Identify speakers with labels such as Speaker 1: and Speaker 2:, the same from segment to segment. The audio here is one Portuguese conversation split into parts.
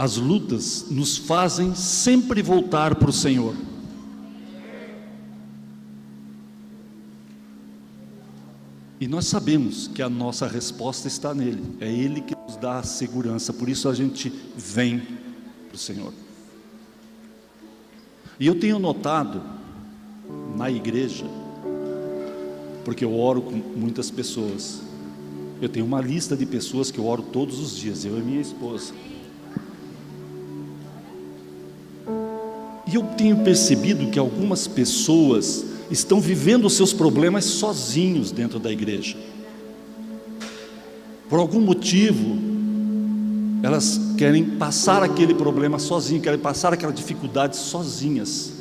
Speaker 1: as lutas nos fazem sempre voltar para o Senhor. E nós sabemos que a nossa resposta está nele, é Ele que nos dá a segurança, por isso a gente vem para o Senhor. E eu tenho notado na igreja, porque eu oro com muitas pessoas, eu tenho uma lista de pessoas que eu oro todos os dias, eu e minha esposa. E eu tenho percebido que algumas pessoas estão vivendo os seus problemas sozinhos dentro da igreja. Por algum motivo, elas querem passar aquele problema sozinhas, querem passar aquela dificuldade sozinhas.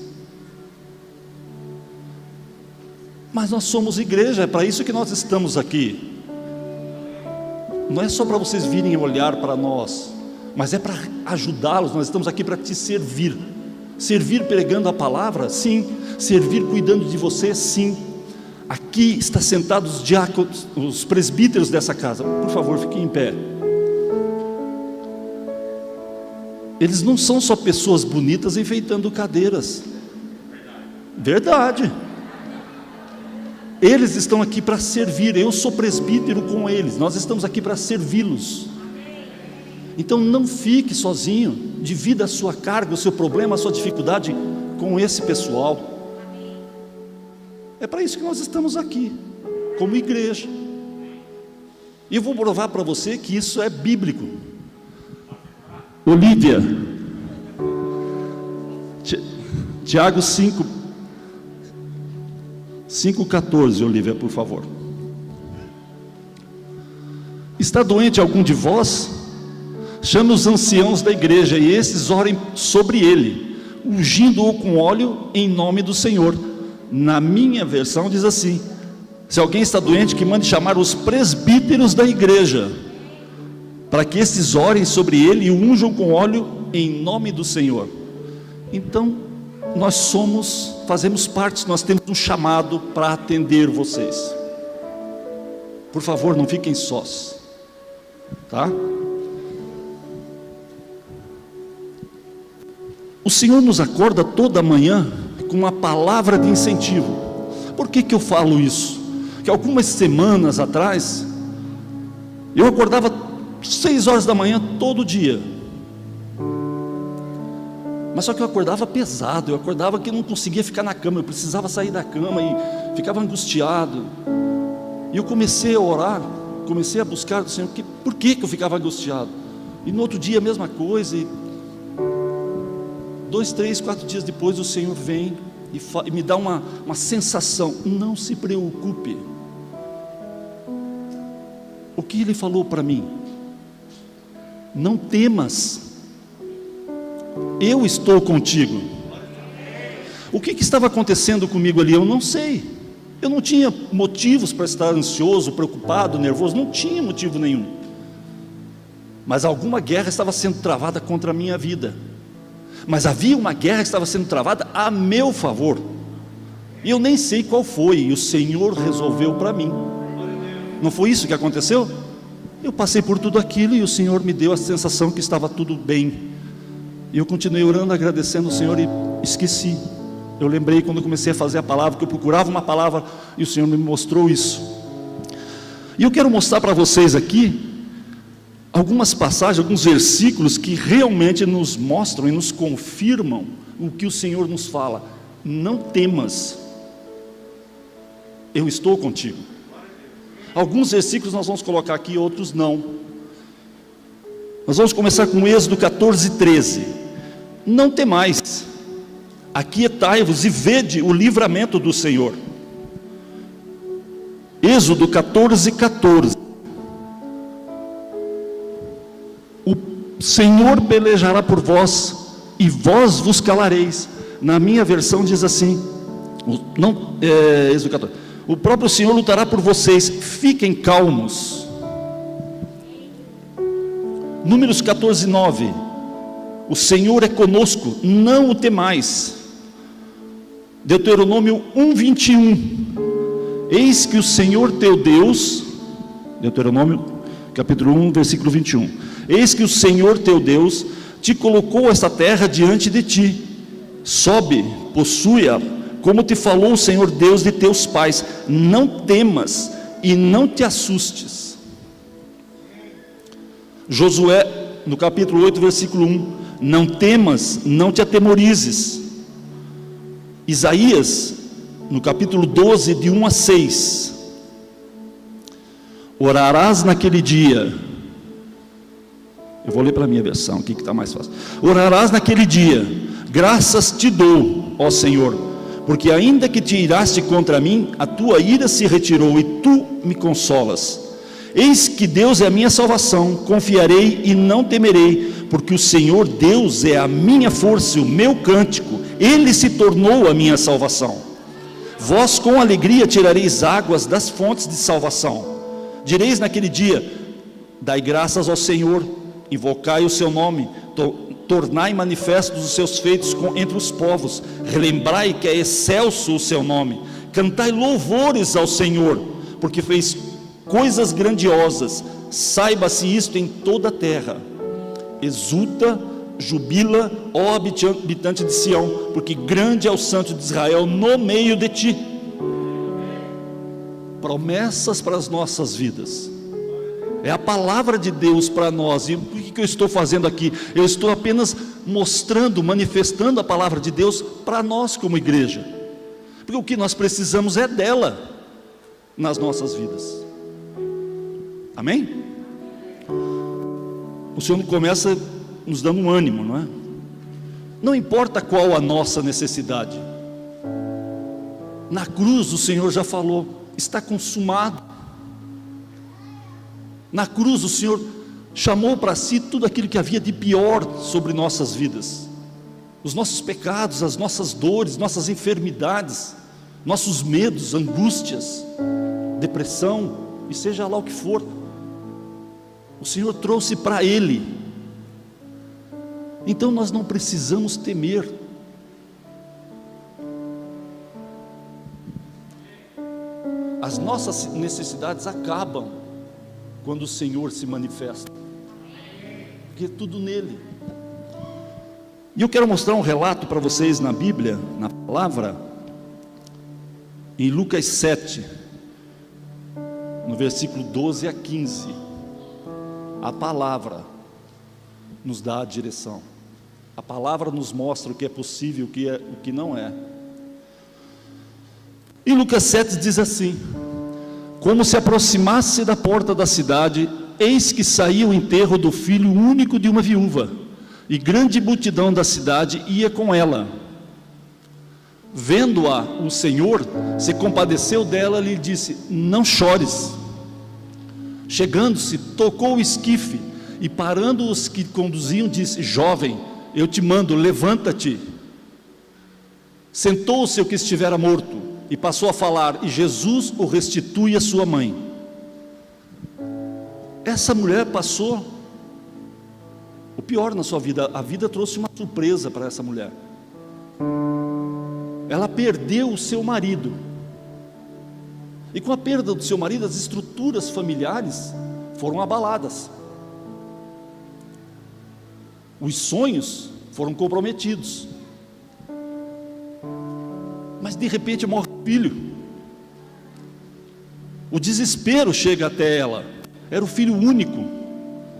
Speaker 1: Mas nós somos igreja, é para isso que nós estamos aqui. Não é só para vocês virem olhar para nós, mas é para ajudá-los. Nós estamos aqui para te servir. Servir pregando a palavra? Sim. Servir cuidando de você? Sim. Aqui está sentados os diáconos, os presbíteros dessa casa. Por favor, fiquem em pé. Eles não são só pessoas bonitas enfeitando cadeiras. Verdade. Eles estão aqui para servir. Eu sou presbítero com eles. Nós estamos aqui para servi-los. Então não fique sozinho. Divida a sua carga, o seu problema, a sua dificuldade com esse pessoal. É para isso que nós estamos aqui, como igreja. E eu vou provar para você que isso é bíblico. Olívia, Tiago 5,14, Olívia, por favor. Está doente algum de vós? Chame os anciãos da igreja e esses orem sobre ele, ungindo-o com óleo em nome do Senhor. Na minha versão diz assim: se alguém está doente, que mande chamar os presbíteros da igreja, para que esses orem sobre ele e o unjam com óleo em nome do Senhor. Então, nós fazemos parte, nós temos um chamado para atender vocês. Por favor, não fiquem sós, tá? O Senhor nos acorda toda manhã com uma palavra de incentivo. Por que eu falo isso? Que algumas semanas atrás, eu acordava 6 horas da manhã todo dia. Mas só que eu acordava pesado, eu acordava que eu não conseguia ficar na cama, eu precisava sair da cama e ficava angustiado. E eu comecei a orar, comecei a buscar do Senhor, por que eu ficava angustiado? E no outro dia a mesma coisa, e 2, 3, 4 dias depois o Senhor vem e me dá uma sensação: não se preocupe. O que Ele falou para mim? Não temas, eu estou contigo. O que estava acontecendo comigo ali? Eu não sei. Eu não tinha motivos para estar ansioso, preocupado, nervoso, não tinha motivo nenhum. Mas alguma guerra estava sendo travada contra a minha vida. Mas havia uma guerra que estava sendo travada a meu favor, e eu nem sei qual foi, e o Senhor resolveu para mim. Não foi isso que aconteceu? Eu passei por tudo aquilo e o Senhor me deu a sensação que estava tudo bem. E eu continuei orando, agradecendo o Senhor, e esqueci. Eu lembrei quando eu comecei a fazer a palavra, que eu procurava uma palavra, e o Senhor me mostrou isso. E eu quero mostrar para vocês aqui algumas passagens, alguns versículos que realmente nos mostram e nos confirmam o que o Senhor nos fala. Não temas, eu estou contigo. Alguns versículos nós vamos colocar aqui, outros não. Nós vamos começar com Êxodo 14:13. Não temais, aquietai-vos e vede o livramento do Senhor. Êxodo 14:14. O Senhor pelejará por vós e vós vos calareis. Na minha versão diz assim, Êxodo 14. O próprio Senhor lutará por vocês, fiquem calmos. Números 14:9. O Senhor é conosco, não o temais. Deuteronômio 1:21. Eis que o Senhor teu Deus, Deuteronômio capítulo 1, versículo 21. Eis que o Senhor teu Deus te colocou esta terra diante de ti. Sobe, possui-a, como te falou o Senhor Deus de teus pais. Não temas e não te assustes. Josué, no capítulo 8, versículo 1: não temas, não te atemorizes. Isaías, no capítulo 12, de 1 a 6: orarás naquele dia. Eu vou ler para a minha versão aqui, que está mais fácil. Orarás naquele dia: graças te dou, ó Senhor, porque ainda que te iraste contra mim, a tua ira se retirou e tu me consolas. Eis que Deus é a minha salvação, confiarei e não temerei, porque o Senhor Deus é a minha força e o meu cântico, Ele se tornou a minha salvação. Vós com alegria tirareis águas das fontes de salvação. Direis naquele dia: dai graças ao Senhor, invocai o seu nome, tornai manifestos os seus feitos entre os povos, relembrai que é excelso o seu nome, cantai louvores ao Senhor, porque fez coisas grandiosas, saiba-se isto em toda a terra. Exulta, jubila, ó habitante de Sião, porque grande é o Santo de Israel no meio de ti. Promessas para as nossas vidas, é a palavra de Deus para nós. E o que eu estou fazendo aqui? Eu estou apenas mostrando, manifestando a palavra de Deus para nós como igreja, porque o que nós precisamos é dela nas nossas vidas. Amém? O Senhor começa nos dando um ânimo, não é? Não importa qual a nossa necessidade, na cruz o Senhor já falou: está consumado. Na cruz o Senhor chamou para si tudo aquilo que havia de pior sobre nossas vidas, os nossos pecados, as nossas dores, nossas enfermidades, nossos medos, angústias, depressão, e seja lá o que for, o Senhor trouxe para Ele. Então nós não precisamos temer. As nossas necessidades acabam quando o Senhor se manifesta, porque é tudo nele. E eu quero mostrar um relato para vocês na Bíblia, na palavra, em Lucas 7, no versículo 12 a 15. A palavra nos dá a direção, a palavra nos mostra o que é possível, o que não é. Em Lucas 7 diz assim: como se aproximasse da porta da cidade, eis que saía o enterro do filho único de uma viúva, e grande multidão da cidade ia com ela. Vendo-a, o Senhor se compadeceu dela e lhe disse: não chores. Chegando-se, tocou o esquife, e parando os que conduziam, disse: jovem, eu te mando, levanta-te. Sentou-se o que estivera morto, e passou a falar, e Jesus o restitui à sua mãe. Essa mulher passou o pior na sua vida. A vida trouxe uma surpresa para essa mulher. Ela perdeu o seu marido, e com a perda do seu marido, as estruturas familiares foram abaladas, os sonhos foram comprometidos. Mas de repente morre o filho. O desespero chega até ela. Era o filho único.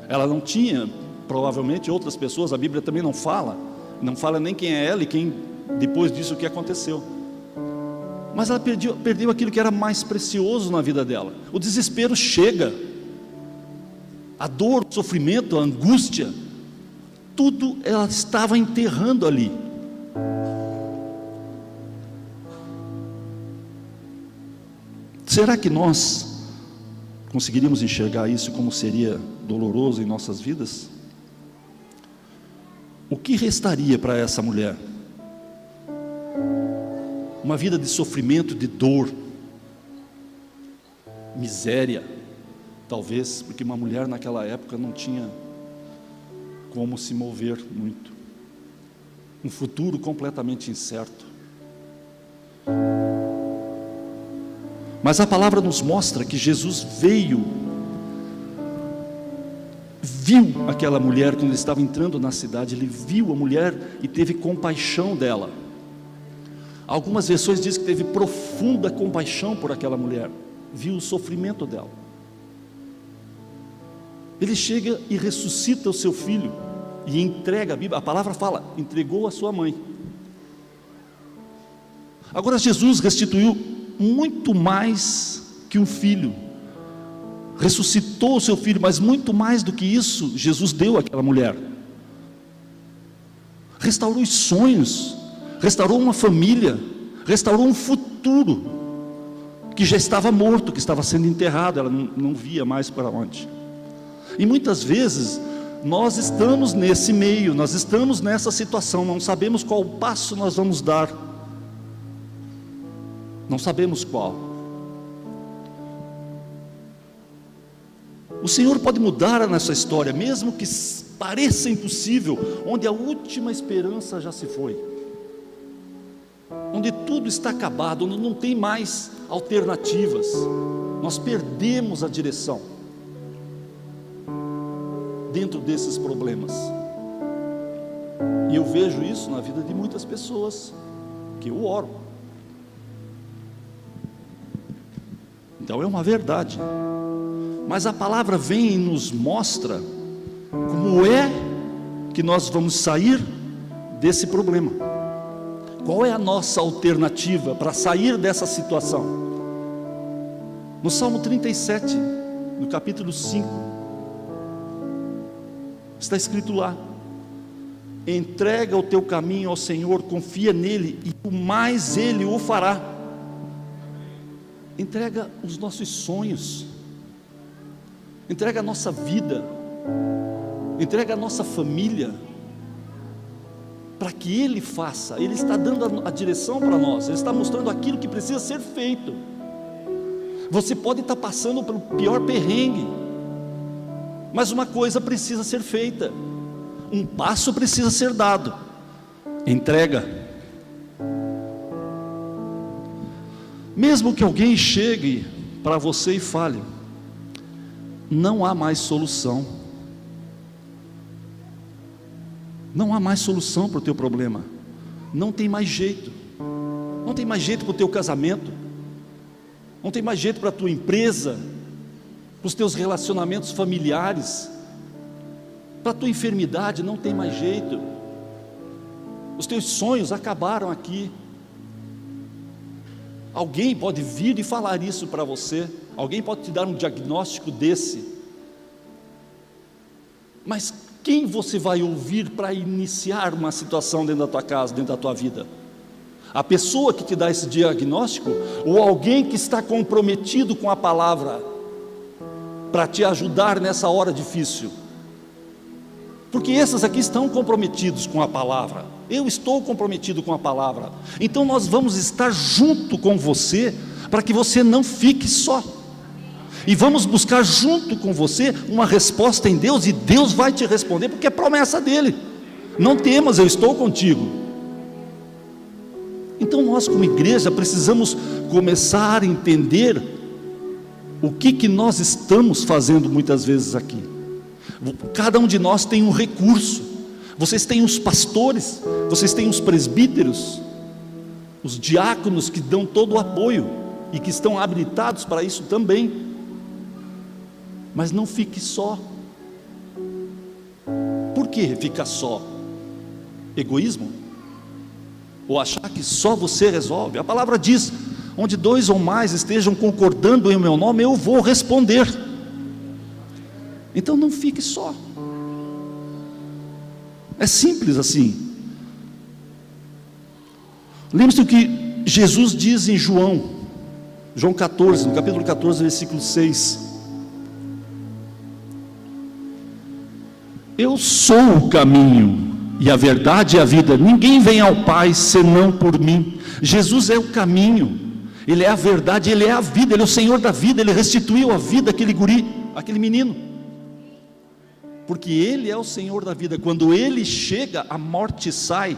Speaker 1: Ela não tinha, provavelmente, outras pessoas. A Bíblia também não fala nem quem é ela e quem depois disso o que aconteceu. Mas ela perdeu aquilo que era mais precioso na vida dela. O desespero chega, a dor, o sofrimento, a angústia, tudo ela estava enterrando ali. Será que nós conseguiríamos enxergar isso como seria doloroso em nossas vidas? O que restaria para essa mulher? Uma vida de sofrimento, de dor, miséria, talvez, porque uma mulher naquela época não tinha como se mover muito, um futuro completamente incerto. Mas a palavra nos mostra que Jesus veio viu aquela mulher quando ele estava entrando na cidade. Ele viu a mulher e teve compaixão dela. Algumas versões dizem que teve profunda compaixão por aquela mulher, viu o sofrimento dela. Ele chega e ressuscita o seu filho e entrega, a palavra fala, entregou a sua mãe. Agora Jesus restituiu muito mais que um filho, ressuscitou o seu filho, mas muito mais do que isso, Jesus deu àquela mulher. Restaurou os sonhos, restaurou uma família, restaurou um futuro que já estava morto, que estava sendo enterrado, ela não via mais para onde. E muitas vezes nós estamos nesse meio, nós estamos nessa situação, não sabemos qual passo nós vamos dar, não sabemos qual. O Senhor pode mudar a nossa história, mesmo que pareça impossível, onde a última esperança já se foi, onde tudo está acabado, onde não tem mais alternativas, nós perdemos a direção dentro desses problemas. E eu vejo isso na vida de muitas pessoas que eu oro. Então é uma verdade, mas a palavra vem e nos mostra como é que nós vamos sair desse problema. Qual é a nossa alternativa para sair dessa situação? No Salmo 37, no capítulo 5, está escrito lá: entrega o teu caminho ao Senhor, confia nele, e o mais ele o fará. Entrega os nossos sonhos, entrega a nossa vida, entrega a nossa família, para que Ele faça. Ele está dando a direção para nós, Ele está mostrando aquilo que precisa ser feito. Você pode estar passando pelo pior perrengue, mas uma coisa precisa ser feita, um passo precisa ser dado: entrega. Mesmo que alguém chegue para você e fale: não há mais solução, não há mais solução para o teu problema, não tem mais jeito, não tem mais jeito para o teu casamento, não tem mais jeito para a tua empresa, para os teus relacionamentos familiares, para a tua enfermidade, não tem mais jeito, os teus sonhos acabaram aqui. Alguém pode vir e falar isso para você, alguém pode te dar um diagnóstico desse, mas quem você vai ouvir para iniciar uma situação dentro da tua casa, dentro da tua vida? A pessoa que te dá esse diagnóstico, ou alguém que está comprometido com a palavra para te ajudar nessa hora difícil? Porque esses aqui estão comprometidos com a palavra. Eu estou comprometido com a palavra. Então nós vamos estar junto com você, para que você não fique só. E vamos buscar junto com você uma resposta em Deus, e Deus vai te responder, porque é promessa dele. Não temas, eu estou contigo. Então nós, como igreja, precisamos começar a entender o que nós estamos fazendo muitas vezes aqui. Cada um de nós tem um recurso. Vocês têm os pastores, vocês têm os presbíteros, os diáconos que dão todo o apoio e que estão habilitados para isso também. Mas não fique só. Por que ficar só? Egoísmo? Ou achar que só você resolve? A palavra diz: onde dois ou mais estejam concordando em meu nome, eu vou responder. Então não fique só. É simples assim. Lembre-se do que Jesus diz em João 14, no capítulo 14, versículo 6: eu sou o caminho e a verdade e a vida, ninguém vem ao Pai senão por mim. Jesus é o caminho, Ele é a verdade, Ele é a vida, Ele é o Senhor da vida. Ele restituiu a vida àquele guri, àquele menino, porque Ele é o Senhor da vida. Quando Ele chega, a morte sai.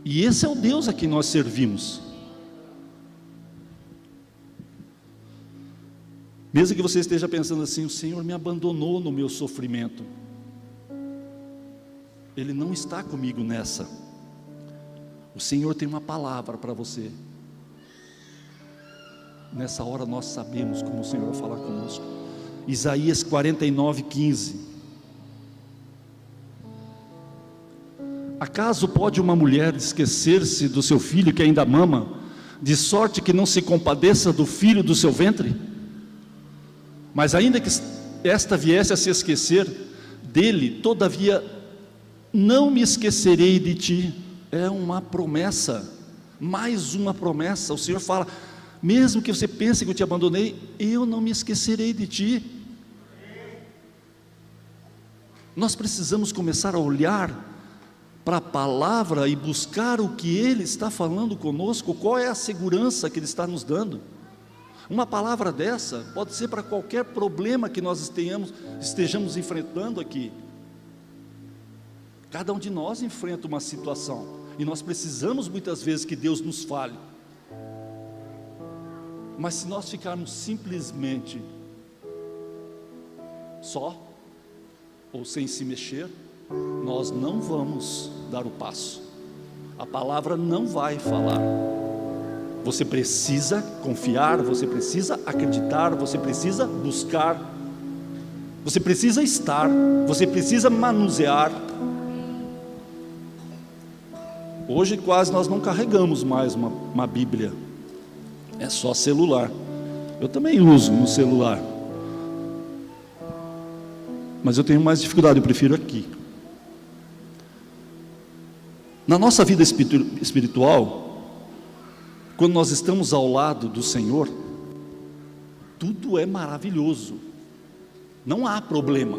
Speaker 1: E esse é o Deus a quem nós servimos. Mesmo que você esteja pensando assim: o Senhor me abandonou no meu sofrimento. Ele não está comigo nessa. O Senhor tem uma palavra para você. Nessa hora nós sabemos como o Senhor vai falar conosco. Isaías 49:15. Acaso pode uma mulher esquecer-se do seu filho que ainda mama, de sorte que não se compadeça do filho do seu ventre? Mas ainda que esta viesse a se esquecer dele, todavia não me esquecerei de ti. É uma promessa, mais uma promessa. O Senhor fala: mesmo que você pense que eu te abandonei, eu não me esquecerei de ti. Nós precisamos começar a olhar para a palavra e buscar o que Ele está falando conosco. Qual é a segurança que Ele está nos dando? Uma palavra dessa pode ser para qualquer problema que nós estejamos enfrentando aqui. Cada um de nós enfrenta uma situação, e nós precisamos muitas vezes que Deus nos fale. Mas se nós ficarmos simplesmente só, ou sem se mexer, nós não vamos dar o passo. A palavra não vai falar. Você precisa confiar, você precisa acreditar, você precisa buscar, você precisa estar, você precisa manusear. Hoje quase nós não carregamos mais uma Bíblia, é só celular. Eu também uso no celular, mas eu tenho mais dificuldade, eu prefiro aqui. Na nossa vida espiritual, quando nós estamos ao lado do Senhor, tudo é maravilhoso, não há problema.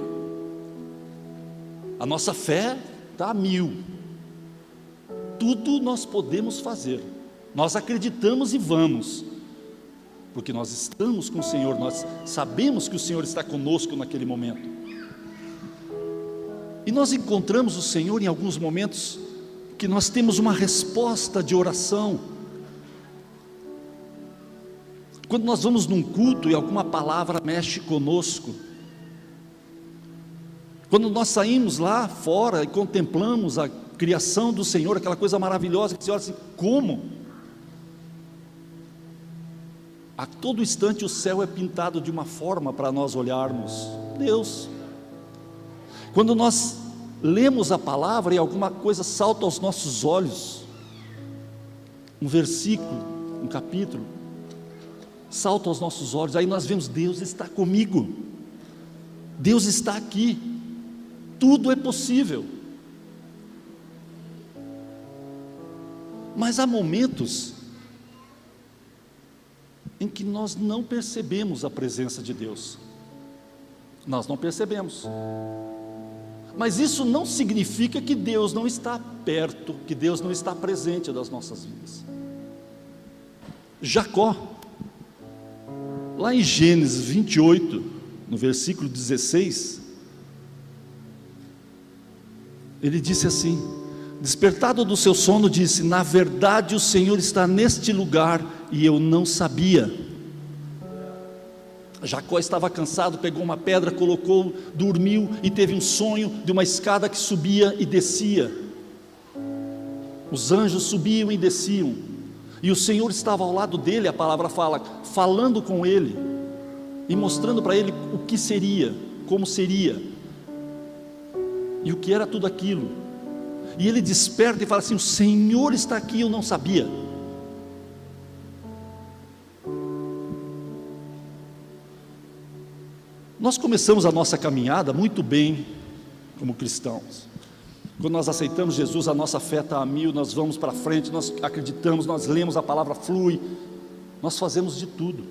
Speaker 1: A nossa fé está a 1000, tudo nós podemos fazer, nós acreditamos e vamos, porque nós estamos com o Senhor, nós sabemos que o Senhor está conosco naquele momento. E nós encontramos o Senhor em alguns momentos que nós temos uma resposta de oração. Quando nós vamos num culto e alguma palavra mexe conosco, quando nós saímos lá fora e contemplamos a criação do Senhor, aquela coisa maravilhosa que você olha assim: como? A todo instante o céu é pintado de uma forma para nós olharmos Deus. Quando nós lemos a palavra e alguma coisa salta aos nossos olhos, um versículo, um capítulo, salta aos nossos olhos, aí nós vemos: Deus está comigo, Deus está aqui, tudo é possível. Mas há momentos em que nós não percebemos a presença de Deus, nós não percebemos. Mas isso não significa que Deus não está perto, que Deus não está presente nas nossas vidas. Jacó, lá em Gênesis 28, no versículo 16, ele disse assim: despertado do seu sono, disse: na verdade o Senhor está neste lugar e eu não sabia. Jacó estava cansado, pegou uma pedra, colocou, dormiu e teve um sonho de uma escada que subia e descia. Os anjos subiam e desciam, e o Senhor estava ao lado dele, a palavra fala, falando com ele e mostrando para ele o que seria, como seria e o que era tudo aquilo. E ele desperta e fala assim: o Senhor está aqui, eu não sabia. Nós começamos a nossa caminhada muito bem como cristãos. Quando nós aceitamos Jesus, a nossa fé está a 1000, nós vamos para frente, nós acreditamos, nós lemos a palavra, flui, nós fazemos de tudo.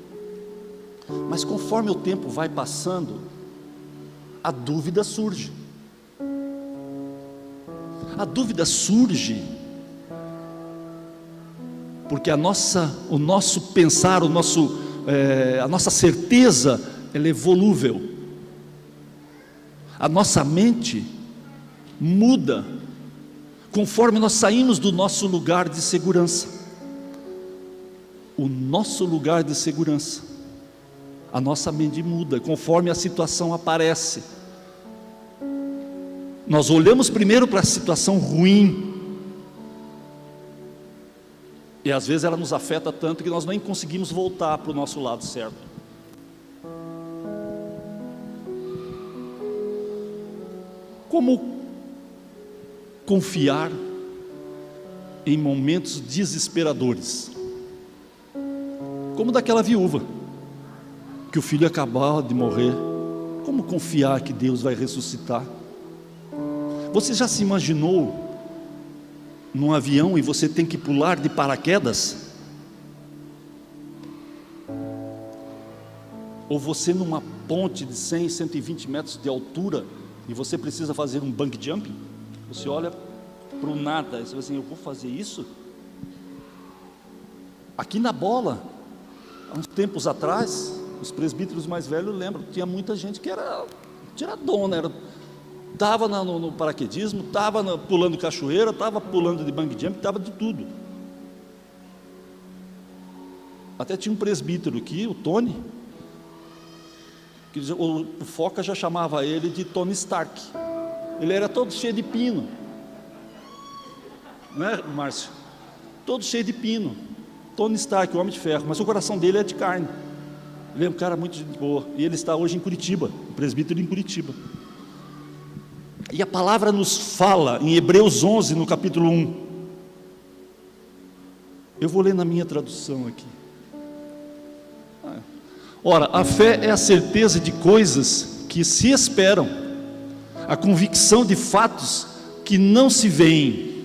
Speaker 1: Mas conforme o tempo vai passando, a dúvida surge. A dúvida surge porque o nosso pensar, a nossa certeza, ela é volúvel. A nossa mente muda conforme nós saímos do nosso lugar de segurança. O nosso lugar de segurança, A nossa mente muda conforme a situação aparece. Nós olhamos primeiro para a situação ruim, e às vezes ela nos afeta tanto que nós nem conseguimos voltar para o nosso lado certo. Como confiar em momentos desesperadores? Como daquela viúva, que o filho acabava de morrer. Como confiar que Deus vai ressuscitar? Você já se imaginou num avião e você tem que pular de paraquedas? Ou você numa ponte de 100, 120 metros de altura e você precisa fazer um bungee jumping? Você olha para o nada e você fala assim, eu vou fazer isso? Aqui na Bola, há uns tempos atrás, os presbíteros mais velhos lembram, tinha muita gente que era tiradona, estava no paraquedismo, estava pulando cachoeira, estava pulando de bungee jump, estava de tudo. Até tinha um presbítero aqui, o Tony, que o Foca já chamava ele de Tony Stark. Ele era todo cheio de pino, né, Márcio? Todo cheio de pino. Tony Stark, o Homem de Ferro, mas o coração dele é de carne. Ele é um cara muito boa, e ele está hoje em Curitiba, um presbítero em Curitiba. E a palavra nos fala em Hebreus 11, no capítulo 1. Eu vou ler na minha tradução aqui. Ora, a fé é a certeza de coisas que se esperam, a convicção de fatos que não se veem.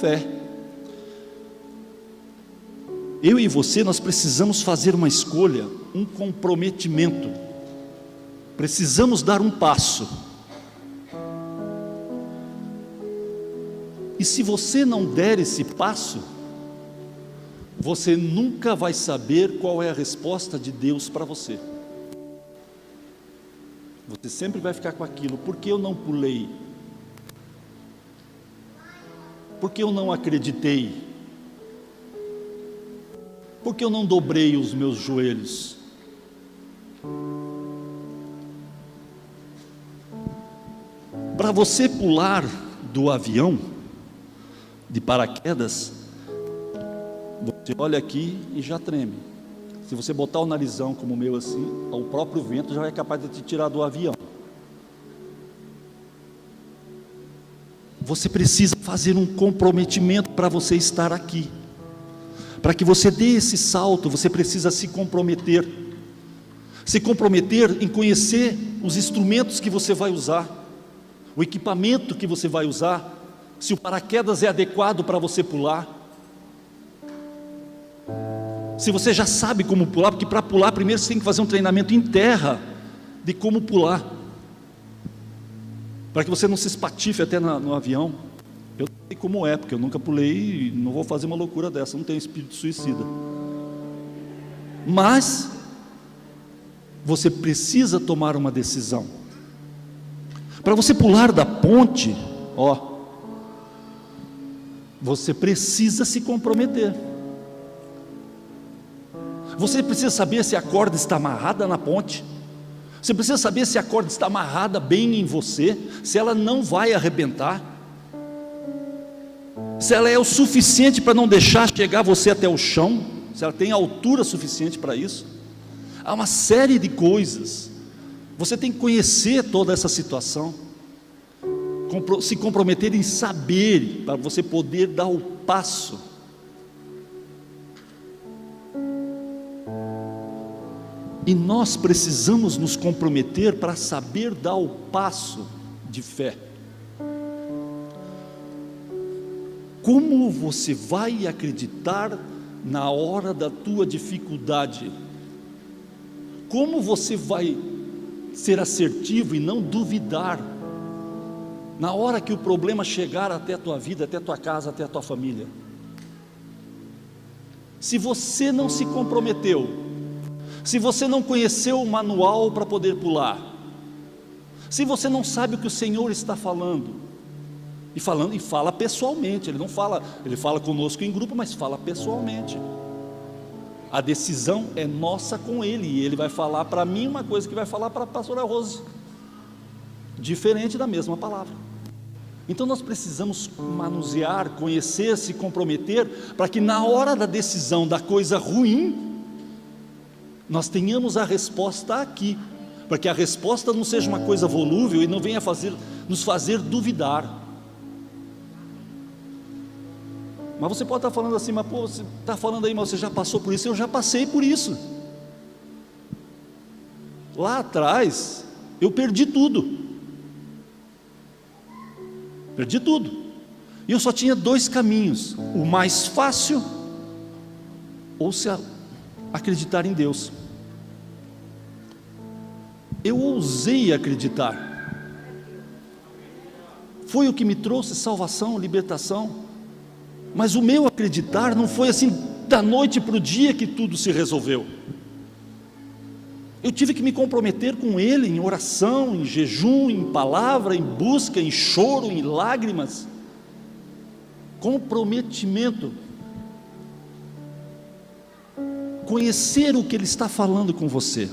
Speaker 1: Fé. Eu e você, nós precisamos fazer uma escolha, um comprometimento. Precisamos dar um passo. E se você não der esse passo, você nunca vai saber qual é a resposta de Deus para você. Você sempre vai ficar com aquilo, por que eu não pulei? Por que eu não acreditei? Por que eu não dobrei os meus joelhos? Para você pular do avião, de paraquedas, você olha aqui e já treme. Se você botar o narizão como o meu assim, o próprio vento já é capaz de te tirar do avião. Você precisa fazer um comprometimento para você estar aqui. Para que você dê esse salto, você precisa se comprometer. Se comprometer em conhecer os instrumentos que você vai usar, o equipamento que você vai usar, se o paraquedas é adequado para você pular. Se você já sabe como pular, porque para pular primeiro você tem que fazer um treinamento em terra de como pular, para que você não se espatife até no avião. Eu não sei como é, porque eu nunca pulei e não vou fazer uma loucura dessa, não tenho espírito suicida. Mas você precisa tomar uma decisão. Para você pular da ponte, você precisa se comprometer. Você precisa saber se a corda está amarrada na ponte. Você precisa saber se a corda está amarrada bem em você, se ela não vai arrebentar, se ela é o suficiente para não deixar chegar você até o chão, se ela tem altura suficiente para isso. Há uma série de coisas. Você tem que conhecer toda essa situação, se comprometer em saber, para você poder dar o passo. E nós precisamos nos comprometer para saber dar o passo de fé. Como você vai acreditar na hora da tua dificuldade? Como você vai ser assertivo e não duvidar na hora que o problema chegar até a tua vida, até a tua casa, até a tua família? Se você não se comprometeu, se você não conheceu o manual para poder pular, se você não sabe o que o Senhor está falando, e fala pessoalmente, ele não fala, ele fala conosco em grupo, mas fala pessoalmente. a decisão é nossa com Ele, e Ele vai falar para mim uma coisa que vai falar para a pastora Rose, diferente da mesma palavra. Então nós precisamos manusear, conhecer, se comprometer, para que na hora da decisão da coisa ruim, nós tenhamos a resposta aqui, para que a resposta não seja uma coisa volúvel e não venha nos fazer duvidar. Mas você pode estar falando assim, mas pô, você está falando aí, mas você já passou por isso. Eu já passei por isso. Lá atrás, eu perdi tudo. Perdi tudo. E eu só tinha dois caminhos: o mais fácil, ou se acreditar em Deus. Eu ousei acreditar. Foi o que me trouxe salvação, libertação. Mas o meu acreditar não foi assim da noite para o dia que tudo se resolveu. Eu tive que me comprometer com Ele em oração, em jejum, em palavra, em busca, em choro, em lágrimas. Comprometimento. Conhecer o que Ele está falando com você.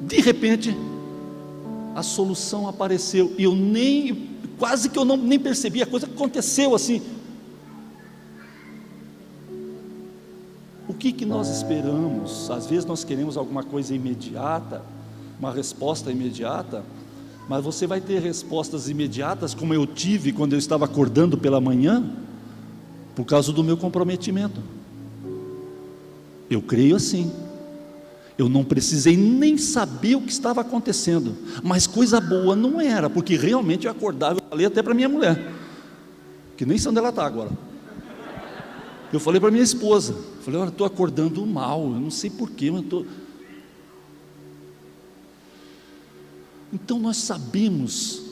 Speaker 1: De repente, a solução apareceu, e eu quase que eu nem percebi, a coisa aconteceu assim. O que nós esperamos? Às vezes nós queremos alguma coisa imediata, uma resposta imediata, mas você vai ter respostas imediatas, como eu tive quando eu estava acordando pela manhã, por causa do meu comprometimento. Eu creio assim. Eu não precisei nem saber o que estava acontecendo, mas coisa boa não era, porque realmente eu acordava. Eu falei até para minha mulher, que nem sei onde ela está agora. Eu falei para minha esposa, falei: olha, estou acordando mal, eu não sei porquê, mas estou... Então nós sabemos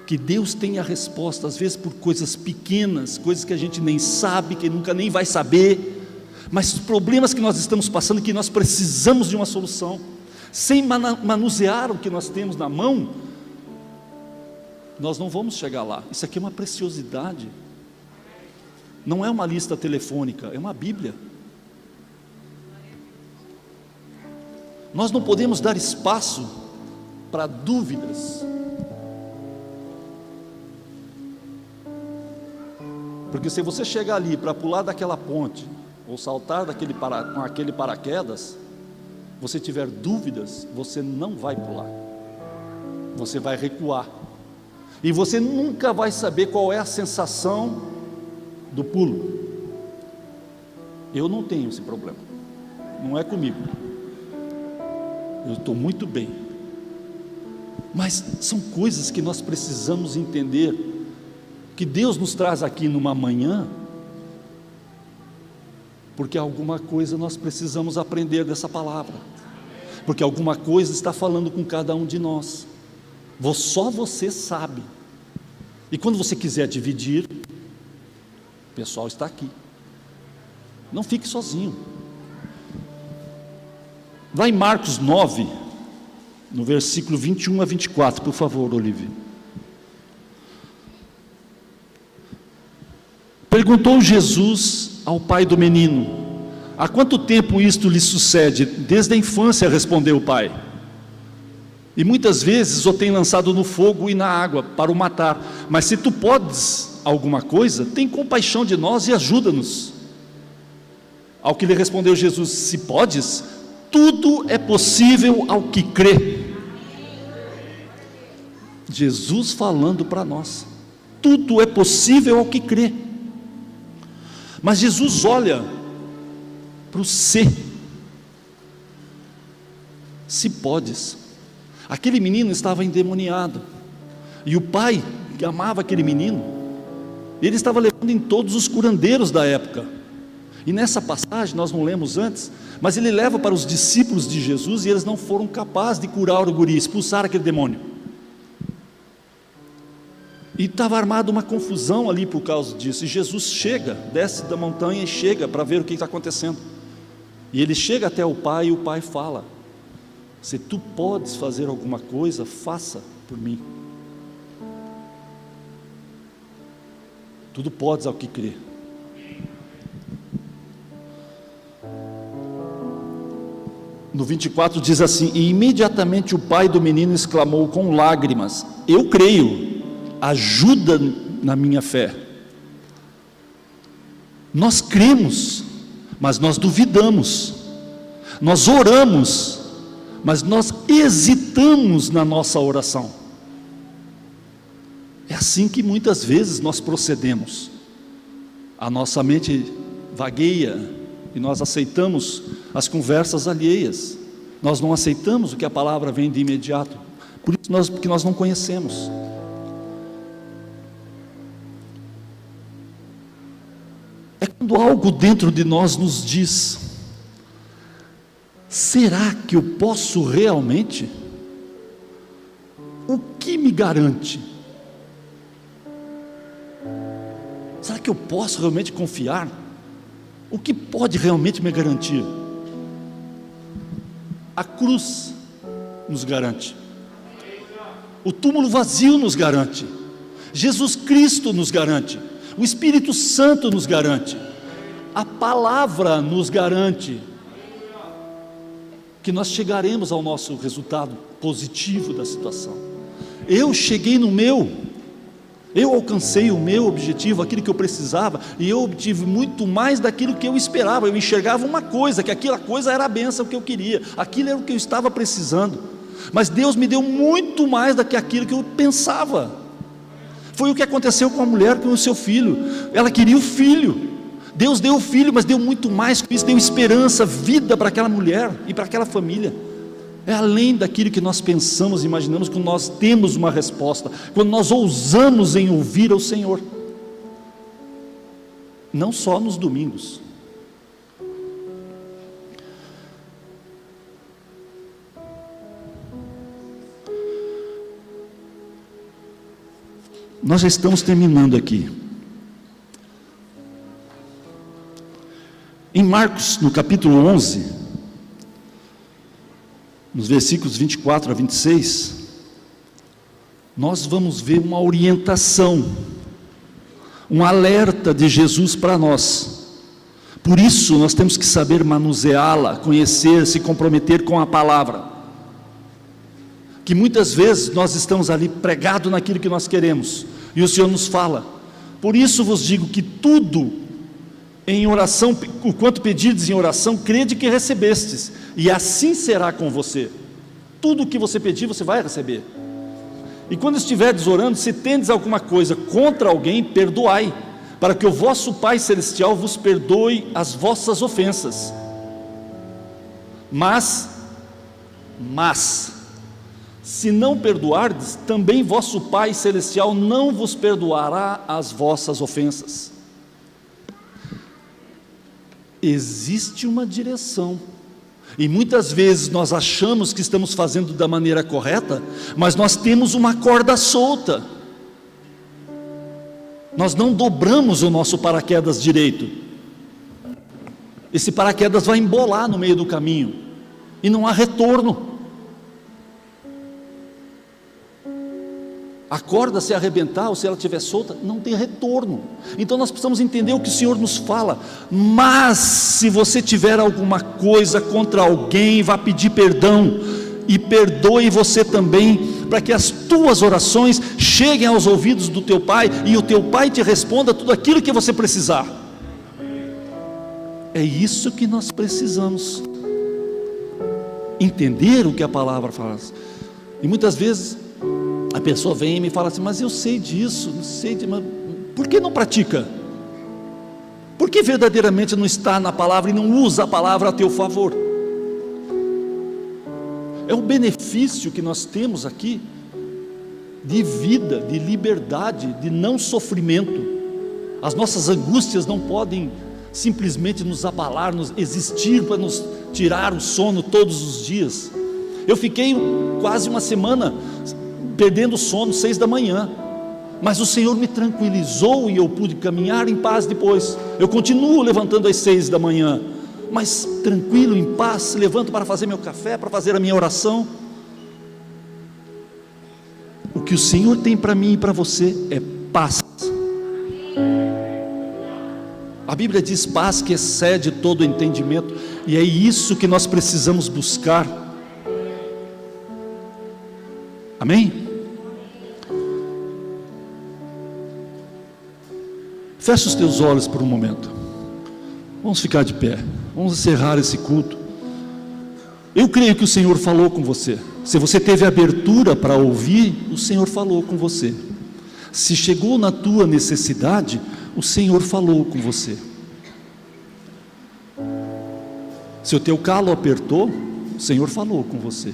Speaker 1: que Deus tem a resposta, às vezes por coisas pequenas, coisas que a gente nem sabe, que nunca nem vai saber, mas problemas que nós estamos passando, que nós precisamos de uma solução. Sem manusear o que nós temos na mão, nós não vamos chegar lá. Isso aqui é uma preciosidade. Não é uma lista telefônica, é uma Bíblia. Nós não podemos dar espaço para dúvidas, porque se você chegar ali para pular daquela ponte, ou saltar com aquele paraquedas, você tiver dúvidas, você não vai pular, você vai recuar, e você nunca vai saber qual é a sensação do pulo. Eu não tenho esse problema, não é comigo, eu estou muito bem, mas são coisas que nós precisamos entender, que Deus nos traz aqui numa manhã, porque alguma coisa nós precisamos aprender dessa palavra, porque alguma coisa está falando com cada um de nós, só você sabe, e quando você quiser dividir, o pessoal está aqui, não fique sozinho. Lá em Marcos 9, no versículo 21 a 24, por favor, Olívia. Perguntou Jesus ao pai do menino: há quanto tempo isto lhe sucede? Desde a infância, respondeu o pai, e muitas vezes o tem lançado no fogo e na água para o matar, mas se tu podes alguma coisa, tem compaixão de nós e ajuda-nos. Ao que lhe respondeu Jesus: se podes, tudo é possível ao que crê. Jesus falando para nós, tudo é possível ao que crê. Mas Jesus olha para o se podes. Aquele menino estava endemoniado, e o pai que amava aquele menino, ele estava levando em todos os curandeiros da época, e nessa passagem, nós não lemos antes, mas ele leva para os discípulos de Jesus, e eles não foram capazes de curar o guri, expulsar aquele demônio, e estava armada uma confusão ali por causa disso, e Jesus chega, desce da montanha e chega para ver o que está acontecendo, e ele chega até o pai, e o pai fala: se tu podes fazer alguma coisa, faça por mim. Tudo podes ao que crê. no 24 diz assim: e imediatamente o pai do menino exclamou com lágrimas: eu creio, ajuda na minha fé. Nós cremos, mas nós duvidamos. Nós oramos, mas nós hesitamos na nossa oração. É assim que muitas vezes nós procedemos. A nossa mente vagueia e nós aceitamos as conversas alheias. Nós não aceitamos o que a palavra vem de imediato. Por isso porque nós não conhecemos. É quando algo dentro de nós nos diz: será que eu posso realmente? O que me garante? Será que eu posso realmente confiar? O que pode realmente me garantir? A cruz nos garante, o túmulo vazio nos garante, Jesus Cristo nos garante, o Espírito Santo nos garante, a palavra nos garante que nós chegaremos ao nosso resultado positivo da situação. Eu cheguei no meu, eu alcancei o meu objetivo, aquilo que eu precisava, e eu obtive muito mais daquilo que eu esperava. Eu enxergava uma coisa, que aquela coisa era a bênção que eu queria, aquilo era o que eu estava precisando, mas Deus me deu muito mais do que aquilo que eu pensava. Foi o que aconteceu com a mulher com o seu filho. Ela queria o filho, Deus deu o filho, mas deu muito mais que isso, deu esperança, vida para aquela mulher e para aquela família. É além daquilo que nós pensamos, imaginamos, quando nós temos uma resposta, quando nós ousamos em ouvir ao Senhor, não só nos domingos. Nós já estamos terminando aqui. Em Marcos, no capítulo 11, nos versículos 24 a 26, nós vamos ver uma orientação, um alerta de Jesus para nós. Por isso nós temos que saber manuseá-la, conhecer, se comprometer com a palavra, que muitas vezes nós estamos ali pregados naquilo que nós queremos, e o Senhor nos fala: por isso vos digo que tudo em oração, o quanto pedirdes em oração, crede que recebestes, e assim será com você. Tudo o que você pedir, você vai receber. E quando estiverdes orando, se tendes alguma coisa contra alguém, perdoai, para que o vosso Pai Celestial vos perdoe as vossas ofensas. Mas, se não perdoardes, também vosso Pai Celestial não vos perdoará as vossas ofensas. Existe uma direção, e muitas vezes nós achamos que estamos fazendo da maneira correta, mas nós temos uma corda solta, nós não dobramos o nosso paraquedas direito, esse paraquedas vai embolar no meio do caminho, e não há retorno. A corda, se arrebentar ou se ela estiver solta, não tem retorno. Então nós precisamos entender o que o Senhor nos fala. Mas se você tiver alguma coisa contra alguém, vá pedir perdão, e perdoe você também, para que as tuas orações cheguem aos ouvidos do teu Pai, e o teu Pai te responda tudo aquilo que você precisar. É isso que nós precisamos entender, o que a palavra faz. E muitas vezes a pessoa vem e me fala assim: mas eu sei disso, mas por que não pratica? Por que verdadeiramente não está na palavra e não usa a palavra a teu favor? É o benefício que nós temos aqui, de vida, de liberdade, de não sofrimento. As nossas angústias não podem simplesmente nos abalar, nos existir para nos tirar o sono todos os dias. Eu fiquei quase uma semana perdendo o sono, 6 da manhã, mas o Senhor me tranquilizou e eu pude caminhar em paz depois. Eu continuo levantando às 6 da manhã, mas tranquilo, em paz, levanto para fazer meu café, para fazer a minha oração. O que o Senhor tem para mim e para você é paz. A Bíblia diz paz que excede todo entendimento, e é isso que nós precisamos buscar. Amém? Feche os teus olhos por um momento. Vamos ficar de pé. Vamos encerrar esse culto. Eu creio que o Senhor falou com você. Se você teve abertura para ouvir, o Senhor falou com você. Se chegou na tua necessidade, o Senhor falou com você. Se o teu calo apertou, o Senhor falou com você.